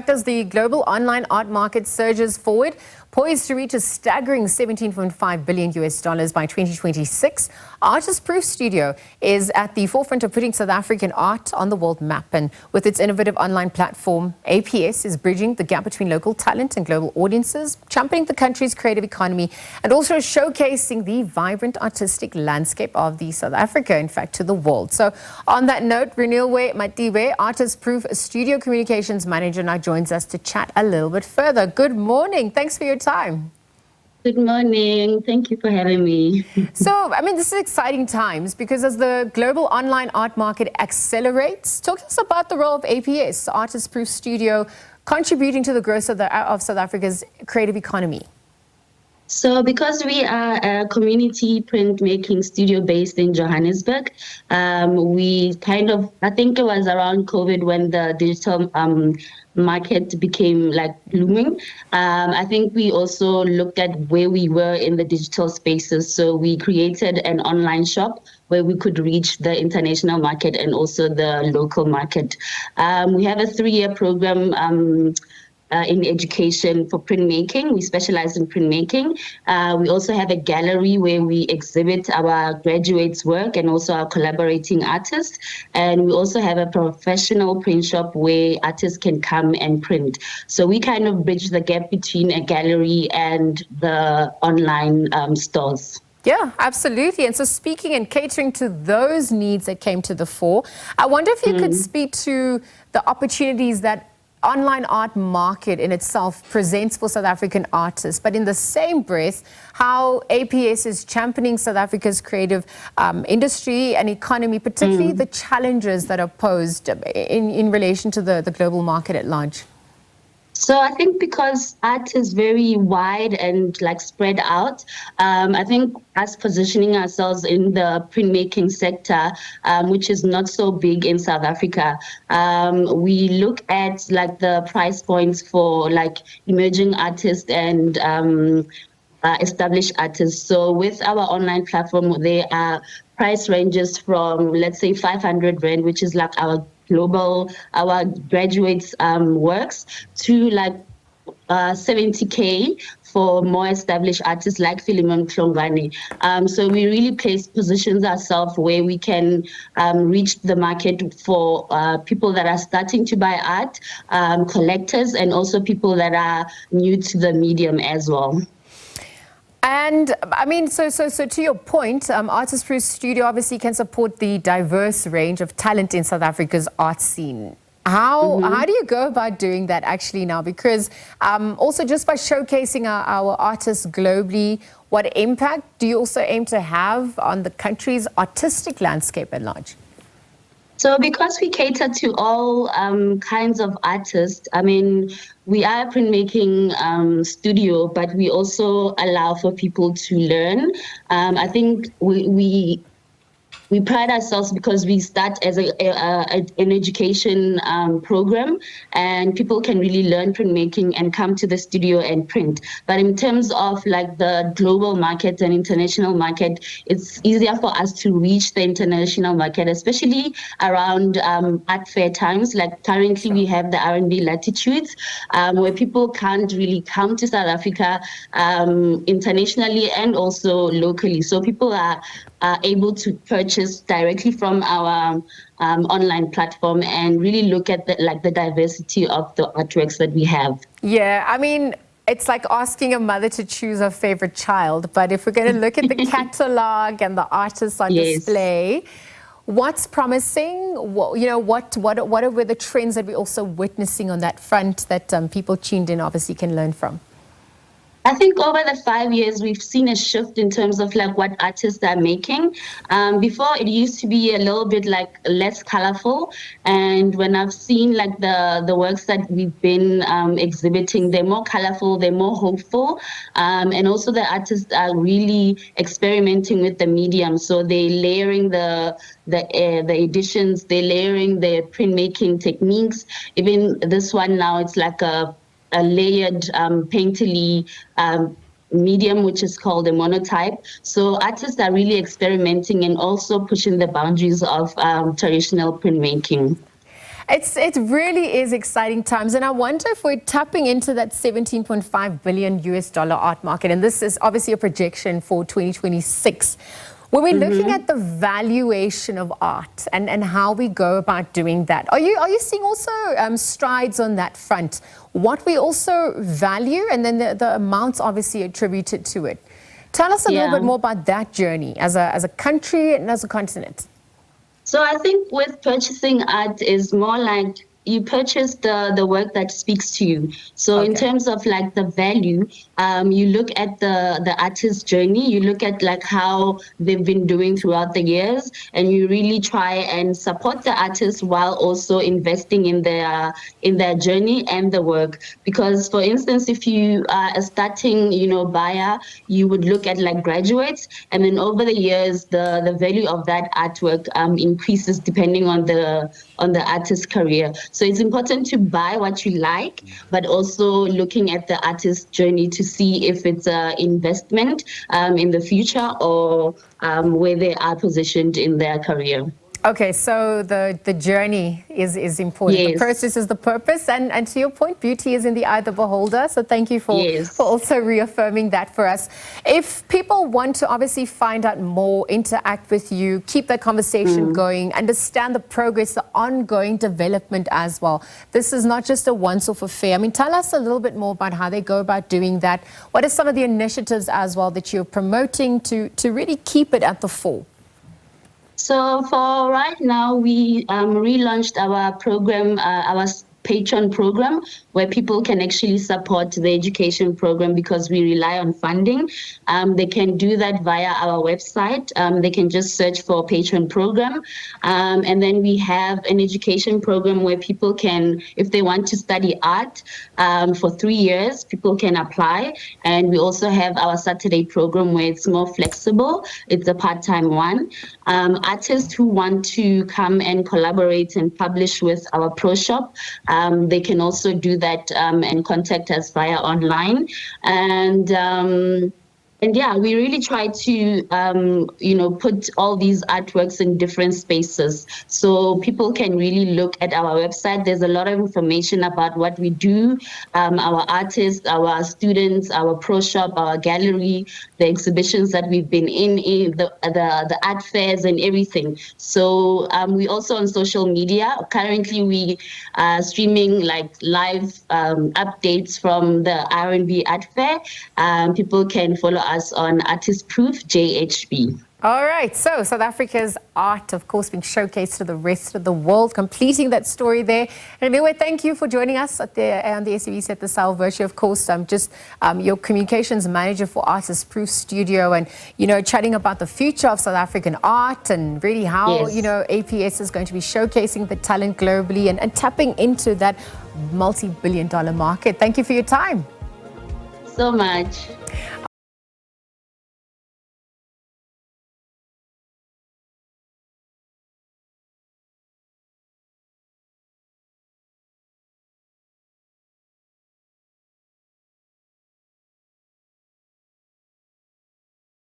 fact, as the global online art market surges forward, poised to reach a staggering $17.5 billion by 2026, Artist Proof Studio is at the forefront of putting South African art on the world map. And with its innovative online platform, APS is bridging the gap between local talent and global audiences, championing the country's creative economy, and also showcasing the vibrant artistic landscape of the South Africa, in fact, to the world. So on that note, Renilwe Matiwe, Artist Proof Studio Communications Manager, now joins us to chat a little bit further. Good morning. Thanks for your time. Good morning. Thank you for having me. So, this is exciting times because as the global online art market accelerates, talk to us about the role of APS, Artist Proof Studio, contributing to the growth of South Africa's creative economy. So because we are a community printmaking studio based in Johannesburg, we I think it was around COVID when the digital market became blooming. I think we also looked at where we were in the digital spaces. So we created an online shop where we could reach the international market and also the local market. We have a 3-year program in education for printmaking. We specialize in printmaking. We also have a gallery where we exhibit our graduates' work and also our collaborating artists. And we also have a professional print shop where artists can come and print. So we kind of bridge the gap between a gallery and the online stores. Yeah, absolutely. And so speaking and catering to those needs that came to the fore, I wonder if you could speak to the opportunities that online art market in itself presents for South African artists, but in the same breath, how APS is championing South Africa's creative industry and economy, particularly the challenges that are posed in relation to the global market at large. So I think because art is very wide and spread out, I think us positioning ourselves in the printmaking sector, which is not so big in South Africa, we look at the price points for emerging artists and established artists. So with our online platform, there are price ranges from, let's say, 500 Rand, which is our graduates' works, to 70K for more established artists like Philemon Klongwane. So we really positions ourselves where we can reach the market for people that are starting to buy art, collectors, and also people that are new to the medium as well. And so to your point, Artist Proof Studio obviously can support the diverse range of talent in South Africa's art scene. How do you go about doing that actually now? Because also just by showcasing our artists globally, what impact do you also aim to have on the country's artistic landscape at large? So because we cater to all kinds of artists, we are a printmaking studio, but we also allow for people to learn. I think we pride ourselves because we start as an education program, and people can really learn printmaking and come to the studio and print. But in terms of the global market and international market, it's easier for us to reach the international market, especially around art fair times. Currently we have the R&B Latitudes, where people can't really come to South Africa internationally and also locally. So people are able to purchase directly from our online platform and really look at the diversity of the artworks that we have. Yeah, it's like asking a mother to choose her favorite child. But if we're going to look at the catalog and the artists on display, what's promising? What are the trends that we're also witnessing on that front that people tuned in obviously can learn from? I think over the 5 years, we've seen a shift in terms of what artists are making. Before, it used to be a little bit less colorful. And when I've seen the works that we've been exhibiting, they're more colorful, they're more hopeful. And also the artists are really experimenting with the medium. So they're layering the editions, they're layering the printmaking techniques. Even this one now, it's a layered painterly medium, which is called a monotype. So artists are really experimenting and also pushing the boundaries of traditional printmaking. It really is exciting times, and I wonder if we're tapping into that 17.5 billion US dollar art market, and this is obviously a projection for 2026. When we're looking at the valuation of art and how we go about doing that, are you seeing also strides on that front? What we also value, and then the amounts obviously attributed to it. Tell us a little bit more about that journey as a country and as a continent. So I think with purchasing art is more like you purchase the work that speaks to you. So in terms of like the value, you look at the artist's journey, you look at like how they've been doing throughout the years, and you really try and support the artist while also investing in their journey and the work. Because for instance, if you are a starting, buyer, you would look at like graduates, and then over the years, the value of that artwork increases depending on the artist's career. So it's important to buy what you like, but also looking at the artist's journey to see if it's an investment in the future or where they are positioned in their career. Okay, so the journey is important. Yes. The process is the purpose, and to your point, beauty is in the eye of the beholder. So thank you for also reaffirming that for us. If people want to obviously find out more, interact with you, keep that conversation going, understand the progress, the ongoing development as well. This is not just a once-off affair. I mean, tell us a little bit more about how they go about doing that. What are some of the initiatives as well that you're promoting to really keep it at the fore? So for right now, we relaunched our program, our Patreon program, where people can actually support the education program because we rely on funding. They can do that via our website. They can just search for Patreon program. And then we have an education program where people can, if they want to study art for 3 years, people can apply. And we also have our Saturday program where it's more flexible. It's a part-time one. Artists who want to come and collaborate and publish with our pro shop, they can also do that and contact us via online. And yeah, we really try to, put all these artworks in different spaces so people can really look at our website. There's a lot of information about what we do, our artists, our students, our pro shop, our gallery, the exhibitions that we've been in the art fairs and everything. So we also on social media. Currently, we are streaming like live updates from the R&B art fair. People can follow us on Artist Proof JHB. All right, so South Africa's art, of course, being showcased to the rest of the world, completing that story there. And anyway, thank you for joining us on the SABC at the Sal Virtue. Of course, I'm just your communications manager for Artist Proof Studio, and chatting about the future of South African art and really how APS is going to be showcasing the talent globally and tapping into that multi-billion-dollar market. Thank you for your time. So much.